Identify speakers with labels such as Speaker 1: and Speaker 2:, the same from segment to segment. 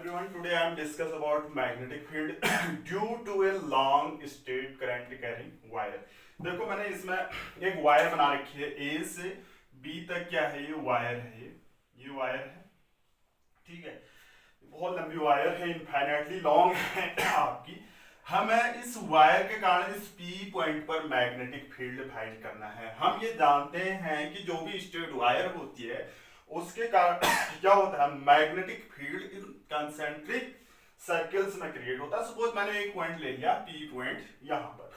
Speaker 1: everyone, today I am discuss about magnetic field due to a long straight current carrying wire। देखो मैंने इसमें एक wire बना रखी है, ए से बी तक क्या है, ये वायर है, ये वायर है, ठीक है। बहुत लंबी वायर है, इनफाइनाइटली लॉन्ग है आपकी। हमें इस वायर के कारण इस पी पॉइंट पर मैग्नेटिक फील्ड फाइंड करना है। हम ये जानते हैं कि जो भी स्ट्रेट वायर होती है उसके कारण क्या होता है, मैग्नेटिक फील्ड इन कंसेंट्रिक सर्कल्स में क्रिएट होता है। सपोज मैंने एक पॉइंट ले लिया पी पॉइंट यहाँ पर,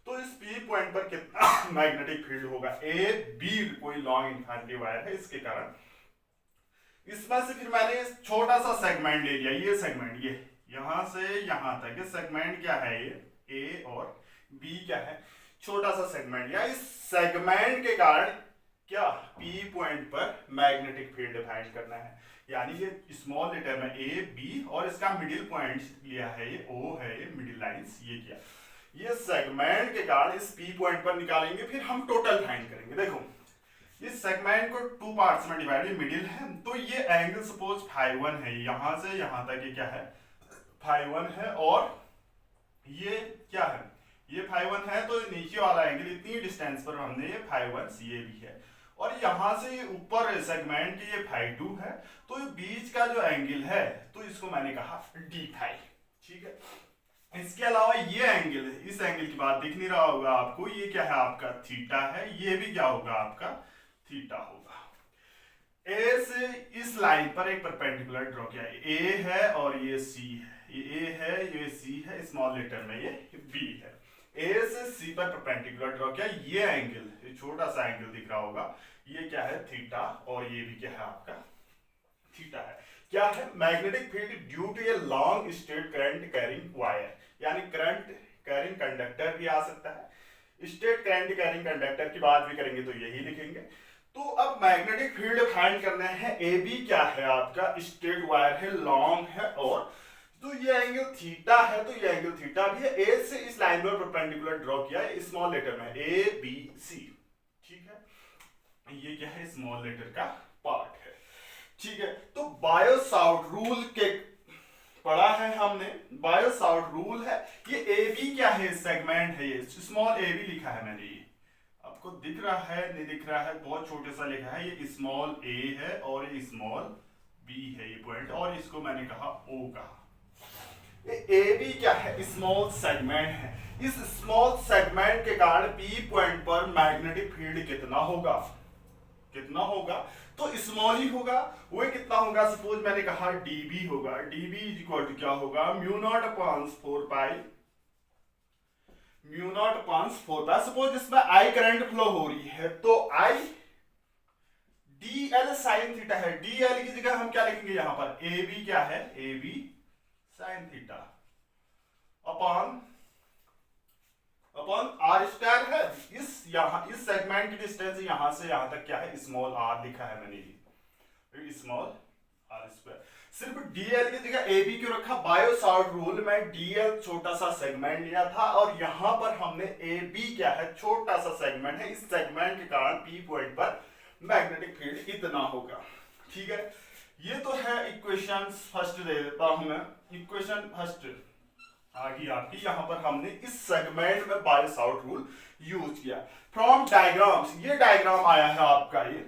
Speaker 1: तो इस पी पॉइंट पर कितना मैग्नेटिक फील्ड होगा, ए बी कोई लॉन्ग इनफाइनिटी वायर है इसके कारण। इसमें से फिर मैंने छोटा सा सेगमेंट ले लिया, ये सेगमेंट, ये यहां से यहां तक, ये सेगमेंट क्या है, ये ए और बी क्या है, छोटा सा सेगमेंट। या इस सेगमेंट के कारण क्या पी पॉइंट पर मैग्नेटिक फील्ड फाइंड करना है। यानी ये स्मॉल लेटर में ए बी और इसका मिडिल पॉइंट लिया है, ये ओ है, ये मिडिल लाइंस ये किया। ये सेगमेंट के कारण इस पी पॉइंट पर निकालेंगे, फिर हम टोटल फाइंड करेंगे। देखो इस सेगमेंट को टू पार्ट्स में डिवाइड, मिडिल है, तो ये एंगल सपोज फाइव वन है, यहां से यहां तक ये क्या है, फाइव वन है, और ये क्या है, ये फाइव वन है, तो नीचे वाला एंगल इतनी डिस्टेंस पर हमने ये फाइव वन सी ए भी है, और यहां से ये ऊपर सेगमेंट के ये फाइव टू है, तो ये बीच का जो एंगल है तो इसको मैंने कहा डी फाइव, ठीक है। इसके अलावा ये एंगल है, इस एंगल की बात दिख नहीं रहा होगा आपको, ये क्या है आपका थीटा है, ये भी क्या होगा आपका थीटा होगा। ए से इस लाइन पर एक परपेंडिकुलर ड्रॉ किया, ए है और ये सी है, ये ए है, ये सी है, स्मॉल लेटर में ये बी है। ए से सी पर परपेंडिकुलर ड्रॉ किया, ये एंगल, ये छोटा सा एंगल दिख रहा होगा, ये क्या है थीटा, और ये भी क्या है आपका थीटा है। क्या है, magnetic field due to a long straight current carrying wire, यानी करंट कैरिंग कंडक्टर भी आ सकता है। स्ट्रेट करंट कैरिंग कंडक्टर की बात भी करेंगे तो यही लिखेंगे। तो अब मैग्नेटिक फील्ड फाइंड करना है, ए बी क्या है आपका स्ट्रेट वायर है, लॉन्ग है, और तो ये एंगल थीटा है, तो ये एंगल थीटा भी है। ए से इस लाइन पर परपेंडिकुलर ड्रॉ किया है, स्मॉल लेटर में ए बी सी, ठीक है। ये क्या है, स्मॉल लेटर का पार्ट है, ठीक है। तो बायो-सावर्ट रूल के पढ़ा है हमने, बायो-सावर्ट रूल है। ये ए बी क्या है, सेगमेंट है, ये स्मॉल ए बी लिखा है मैंने, ये आपको दिख रहा है नहीं दिख रहा है, बहुत छोटे सा लिखा है, ये स्मॉल ए है और ये स्मॉल बी है, ये पॉइंट, और इसको मैंने कहा ओ कहा। ए बी क्या है, स्मॉल सेगमेंट है। इस स्मॉल सेगमेंट के कारण पी पॉइंट पर मैग्नेटिक फील्ड कितना होगा, कितना होगा, तो स्मॉल ही होगा। वो कितना होगा, सपोज मैंने कहा dB होगा, dB इज इक्वल टू क्या होगा, mu naught upon 4 pi, mu naught upon 4 पाई। सपोज इसमें आई करंट फ्लो हो रही है, तो आई dl साइन थीटा है, dl की जगह हम क्या लिखेंगे यहाँ पर, ए बी क्या है, A B sine theta upon R square है। इस सेगमेंट की डिस्टेंस यहां से यहां तक क्या है, स्मॉल आर लिखा है मैंने, स्मॉल आर स्क्वायर। सिर्फ डीएल की जगह ए बी क्यों रखा, बायो-सावर्ट रूल में डीएल छोटा सा सेगमेंट लिया था, और यहां पर हमने ए बी क्या है, छोटा सा सेगमेंट है। इस सेगमेंट के कारण पी पॉइंट पर मैग्नेटिक फील्ड इतना होगा, ठीक है। ये तो है इक्वेशन फर्स्ट, दे देता हूं मैं इक्वेशन फर्स्ट आगे आपकी। यहां पर हमने इस सेगमेंट में बायो-सावर्ट रूल यूज किया। फ्रॉम डायग्राम्स, ये डायग्राम आया है आपका, ये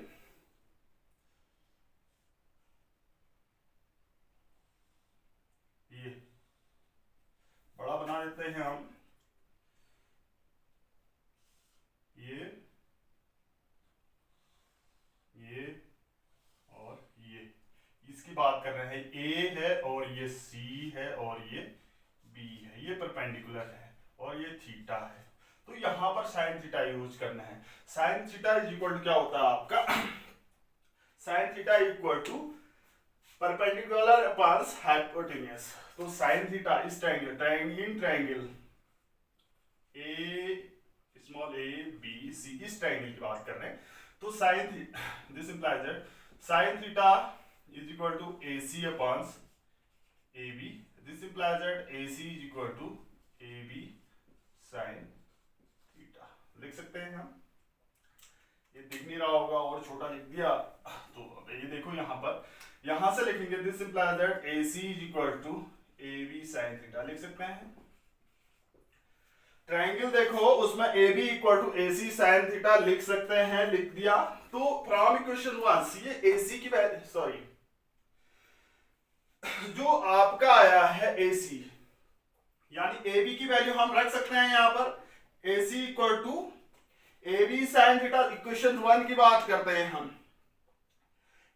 Speaker 1: बड़ा बना देते हैं हम, ये और ये इसकी बात कर रहे हैं, ए है और ये सी है और ये बी है, ये परपेंडिकुलर है और ये थीटा है, तो यहां पर साइन थीटा यूज करना है। Sine theta is equal to क्या होता है आपका sine theta equal to perpendicular upon hypotenuse. तो साइन थीटा इस triangle A small A B C, इस ट्रायंगल की बात कर रहे हैं, तो sine this implies that sine theta is equal to A C upon A B, this implies that A C is equal to A B sine theta. लिख सकते हैं हम, ये दिख नहीं रहा होगा और छोटा लिख दिया, तो अब ये देखो यहाँ पर यहां से लिखेंगे this implies that AC is equal to AB sin theta, लिख सकते हैं। ट्रायंगल देखो उसमें AB equal to AC sin theta लिख सकते हैं, लिख दिया। तो फ्रॉम इक्वेशन 1 ये AC की वैल्यू, सॉरी जो आपका आया है AC यानी AB की वैल्यू हम रख सकते हैं यहां पर AC equal to AB sin theta. Equation 1 की बात करते हैं हम,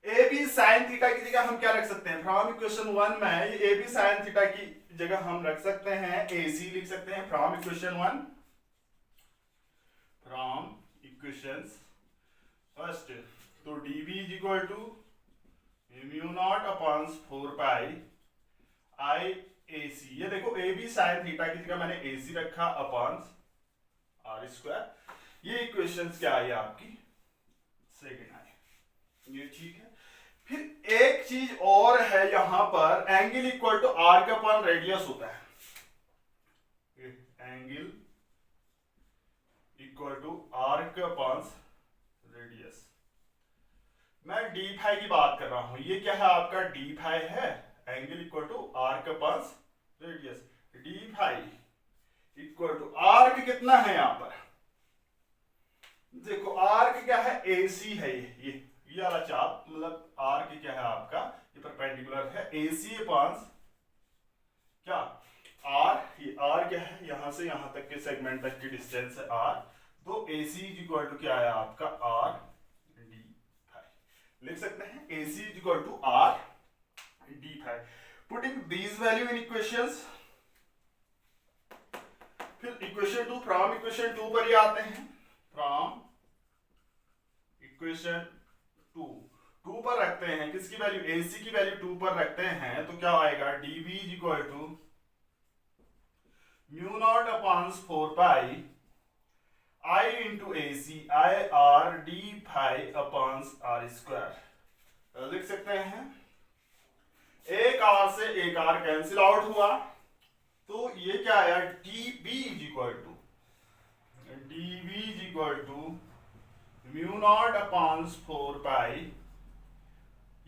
Speaker 1: AB sin थीटा की जगह हम क्या रख सकते हैं, फ्रॉम इक्वेशन 1 में ये AB sin थीटा की जगह हम रख सकते हैं AC लिख सकते हैं from equation 1, from equations first. तो dB is equal to mu naught upon 4 pi I AC। ये देखो AB sin थीटा की जगह मैंने AC रखा अपॉन R स्क्वायर। ये इक्वेशंस क्या आई आपकी, सेकेंड आई, ये ठीक है। फिर एक चीज और है यहां पर, angle equal to arc upon radius होता है। Angle equal to arc upon radius. मैं डी फाई की बात कर रहा हूं, ये क्या है आपका डी फाई है, angle equal to arc upon radius. D phi equal to arc कितना है यहां पर, देखो आर्क क्या है, AC है ये वाला चाप, मतलब आर्क क्या है आपका, ये परपेंडिकुलर है AC अपॉन क्या R। ये R क्या है, यहां से यहां तक के सेगमेंट तक की डिस्टेंस है R। तो AC इज इक्वल टू क्या है आपका R D फाई, लिख सकते हैं AC is equal to R D phi. Putting these value in equations. फिर इक्वेशन 2, फ्रॉम इक्वेशन 2 पर ही आते हैं, फ्रॉम इक्वेशन 2 पर रखते हैं किसकी वैल्यू, AC की वैल्यू 2 पर रखते हैं तो क्या आएगा, dB is equal to mu naught upon 4 pi I into AC I R D phi upon R square, लिख सकते हैं। एक R से एक R कैंसिल आउट हुआ, तो ये क्या आया, dB is equal to mu naught upon 4 pi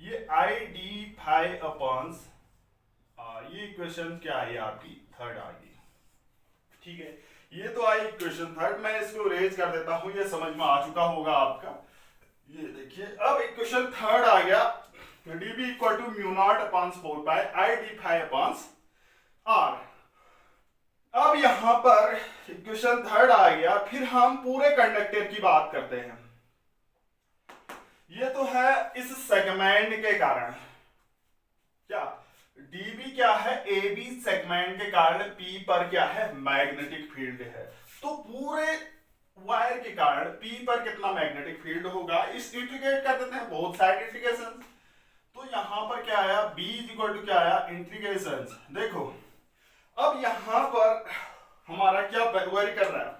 Speaker 1: ये I D phi upon R। ये इक्वेशन क्या आई आपकी, थर्ड आ गई, ठीक है। ये तो आई इक्वेशन थर्ड, मैं इसको रेज कर देता हूं, ये समझ में आ चुका होगा आपका। ये देखिए अब इक्वेशन थर्ड आ गया, dB equal to mu naught upon 4 pi I D phi upon R। अब यहां पर इक्वेशन थर्ड आ गया, फिर हम पूरे कंडक्टर की बात करते हैं। ये तो है इस सेगमेंट के कारण, क्या dB क्या है, AB सेगमेंट के कारण P पर क्या है, मैग्नेटिक फील्ड है। तो पूरे वायर के कारण P पर कितना मैग्नेटिक फील्ड होगा, इस इंटीग्रेट कर देते हैं, बोथ साइड इंटीग्रेशन। तो यहां पर क्या आया, B इज इक्वल टू क्या आया, इंटीग्रेशन। देखो अब यहां पर हमारा क्या वेरी कर रहा है,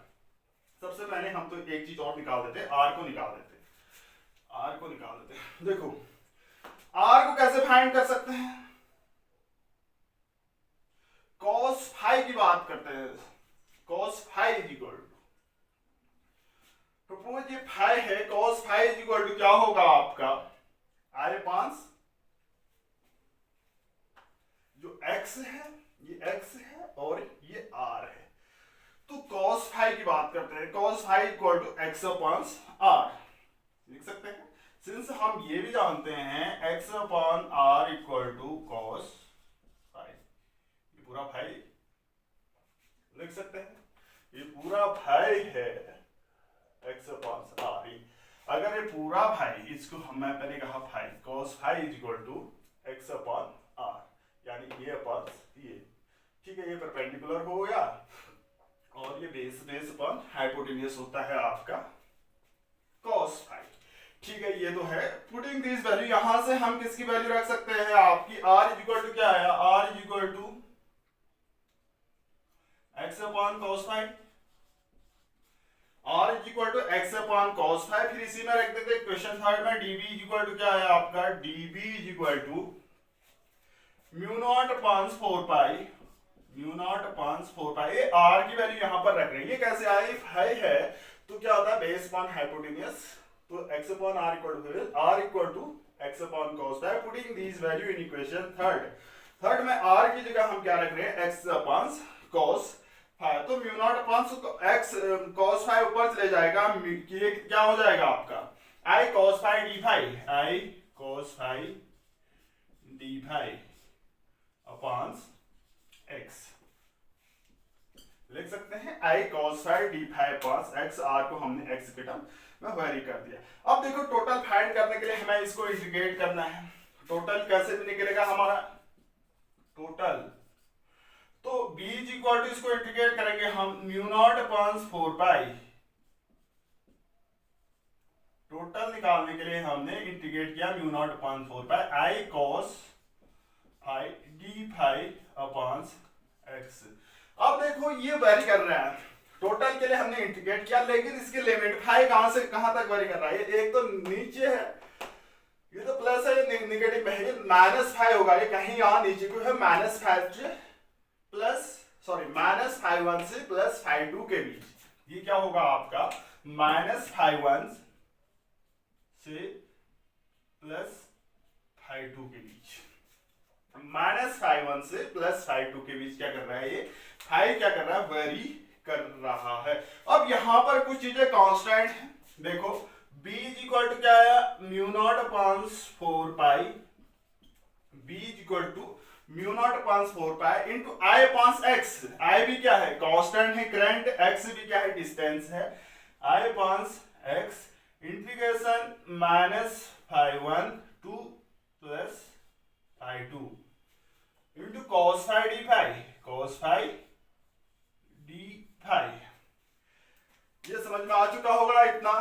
Speaker 1: सबसे पहले हम तो एक चीज और निकाल देते, R को निकाल देते, R को निकाल देते। देखो R को कैसे फाइंड कर सकते हैं, cos फाई की बात करते हैं, cos phi is equal to, suppose ये फाई है, cos phi is equal to क्या होगा आपका I पांच, जो x है ये x है और ये R है। तो cos फाई की बात करते हैं, cos phi equal to x upon R, लिख सकते हैं। सिंस हम ये भी जानते हैं x upon R equal to cos phi, ये पूरा फाई लिख सकते हैं, ये पूरा फाई है x अपॉन R। अगर ये पूरा फाई, इसको मैं पहले कहा phi, cos phi is equal to x upon R, यानी ये अपॉन ये, ठीक है। ये परपेंडिकुलर हो गया और ये बेस अपॉन हाइपोटेन्यूस होता है आपका cos फाई, ठीक है। ये तो है। पुटिंग दिस वैल्यू, यहां से हम किसकी वैल्यू रख सकते हैं, आपकी R इज इक्वल टू क्या आया, R is equal to x upon cos phi, R is equal to x upon cos phi. फिर इसी में रख देते हैं क्वेश्चन थर्ड में, dB इज इक्वल टू क्या आया आपका, dB is equal to mu naught upon 4 pi, mu naught upon 4 pi. ये R की वैल्यू यहां पर रख रहे हैं, ये कैसे आई, फाई है तो क्या होता है बेस अपॉन हाइपोटेन्यूस, तो x upon R equal to R equal to x upon cos phi, putting these value in equation third में r की जगह हम क्या रख रहे हैं, x अपॉन cos फाई। तो mu naught upon x cos phi ऊपर चले जाएगा, ये क्या हो जाएगा आपका i cos phi D phi, i cos phi D phi upon x लिख सकते हैं, i cos phi D phi upon x। r को हमने x के टर्म में वेरी कर दिया। अब देखो टोटल फाइंड करने के लिए हमें इसको इंटीग्रेट करना है। टोटल कैसे भी निकलेगा हमारा टोटल, तो b इक्वल टू इसको इंटीग्रेट करेंगे हम mu naught upon 4 pi. Total निकालने के लिए हमने इंटीग्रेट किया mu naught upon 4 pi i cos phi D phi upon x। अब देखो ये वेरी कर रहा है, टोटल के लिए हमने इंटीग्रेट किया, लेकिन इसके लिमिट फाई कहां से कहां तक वेरी कर रहा है, ये एक तो नीचे है, ये तो प्लस है, ये नेगेटिव में है, ये माइनस फाइव होगा, ये कहीं यहां नीचे को है माइनस फाइव से प्लस माइनस फाइव वन से प्लस फाइव टू के बीच, ये क्या होगा आपका माइनस फाइव वन से प्लस फाइव टू के बीच, माइनस फाइव वन से प्लस फाइव टू के बीच क्या कर रहा है, ये फाइव क्या कर रहा है, वेरी कर रहा है। अब यहां पर कुछ चीजें कांस्टेंट हैं, देखो b इक्वल टू क्या है, mu naught upon 4 pi, b equal to mu naught upon 4 pi into i upon x। i भी क्या है, कांस्टेंट है, करंट, x भी क्या है, डिस्टेंस है, i upon x integration minus five one two plus five two into cos phi D phi, cos phi D phi. ये समझ में आ चुका होगा इतना।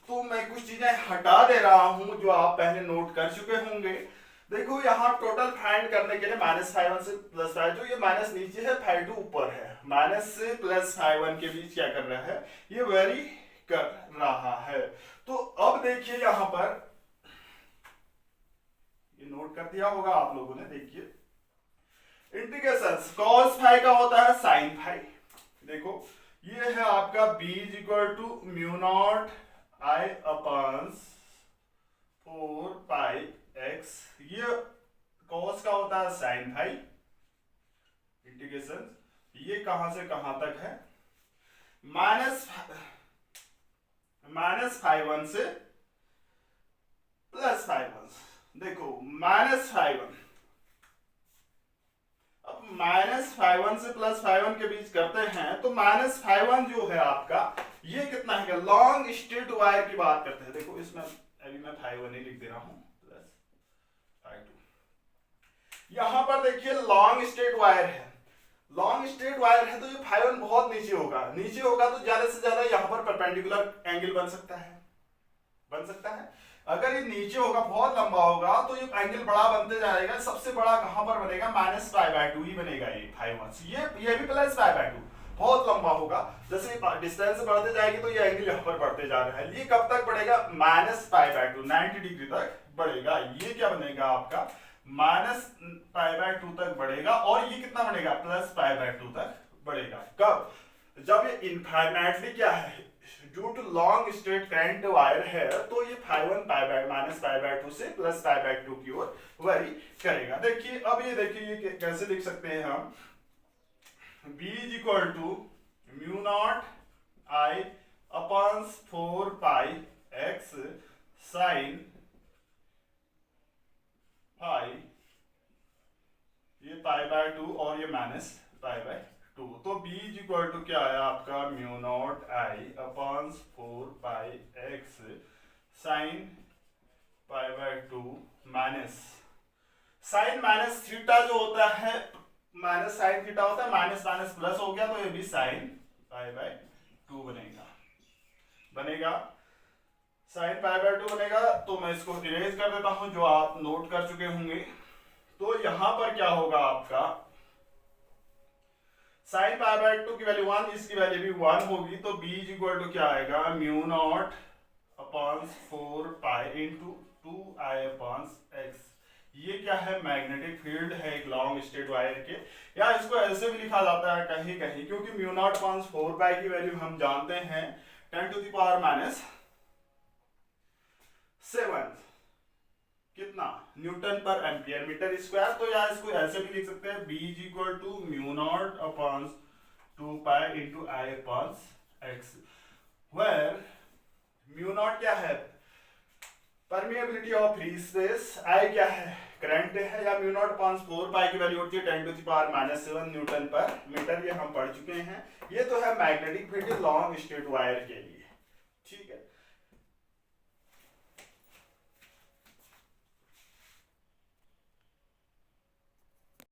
Speaker 1: तो मैं कुछ चीजें हटा दे रहा हूं जो आप पहले नोट कर चुके होंगे। देखो यहाँ टोटल फाइंड करने के लिए माइनस फाइव वन से प्लस फाइव टू, ये माइनस नीचे है, फाइव टू ऊपर है, माइनस से प्लस फाइव वन के बीच क्या कर रहा है, ये वेरी कर रहा है। तो अब देखिए यहाँ पर ये नोट कर दिया होगा आप लोगों ने, देखिए इंटीग्रेशन cos फाई का होता है sin फाई। देखो ये है आपका b equal to mu naught i upon 4 pi x, ये cos का होता है sin फाई, इंटीग्रेशन ये कहां से कहां तक है, माइनस फाइव वन से प्लस फाइव वन। देखो माइनस फाइव वन, अब माइनस फाइव वन से प्लस फाइव वन के बीच करते हैं, तो माइनस फाइव वन जो है आपका ये कितना है, लॉन्ग स्ट्रेट वायर की बात करते हैं। देखो इसमें अभी मैं फाइव वन ही लिख दे रहा हूं प्लस फाइव टू। यहां पर देखिए लॉन्ग स्ट्रेट वायर है, लॉन्ग स्ट्रेट वायर है, तो ये फाइव वन बहुत नीचे होगा, नीचे होगा तो ज्यादा से ज्यादा यहाँ पर परपेंडिकुलर एंगल बन सकता है, बन सकता है। अगर ये नीचे होगा बहुत लंबा होगा तो ये एंगल बड़ा बनते जाएगा, सबसे बड़ा कहां पर बनेगा, माइनस फाइव बाई टू ही बनेगा ये फाइव वन। ये भी प्लस फाइव बाई टू, बहुत लंबा होगा, जैसे डिस्टेंस बढ़ते जाएगी तो ये एंगल यहाँ पर बढ़ते जा रहा है। ये कब तक बढ़ेगा, minus five by two 90 degree तक बढ़ेगा। ये क्या बनेगा आपका माइनस पाई बाय टू तक बढ़ेगा, और ये कितना बढ़ेगा, प्लस पाई बाय टू तक बढ़ेगा। कब, जब ये इनफाइनाइटली क्या है, due to long straight current wire है, तो ये five one pi by minus pi by two से प्लस पाई बाय टू की ओर वरी करेगा। देखिए अब ये देखिए ये कैसे लिख सकते हैं हम, b is equal to mu naught I upon 4 pi x sine pi, ये पाई बाय टू और ये माइनस पाई बाय टू। तो b इज इक्वल टू क्या है आपका, mu naught I upon 4 pi x sine pi by two minus sine minus theta जो होता है, माइनस साइन थीटा होता है, माइनस माइनस प्लस हो गया, तो ये भी साइन पाई बाय टू बनेगा साइन पाई बाय टू बनेगा। तो मैं इसको इरेज कर देता हूं जो आप नोट कर चुके होंगे। तो यहां पर क्या होगा आपका, साइन पाई बाय टू की वैल्यू 1, इसकी वैल्यू भी 1 होगी, तो b इज इक्वल टू क्या आएगा, mu naught upon 4 pi into 2i upon x। ये क्या है, मैग्नेटिक फील्ड है एक लॉन्ग स्ट्रेट वायर के, या इसको ऐसे भी लिखा जाता है कहीं कहीं, क्योंकि म्यू नॉट अपॉन 4 पाई की वैल्यू हम जानते हैं 10 टू द पावर माइनस 7। कितना न्यूटन पर एम्पियर मीटर स्क्वायर। तो या इसको ऐसे भी लिख सकते हैं, B is equal to mu naught upon 2 pi into I upon X, where mu naught क्या है, permeability of free space, I क्या है, करंट है, या म्यू नॉट अपॉन 4 पाई की वैल्यू होती है 10 टू द पावर -7 न्यूटन पर मीटर, ये हम पढ़ चुके हैं। ये तो है magnetic field long straight wire के लिए।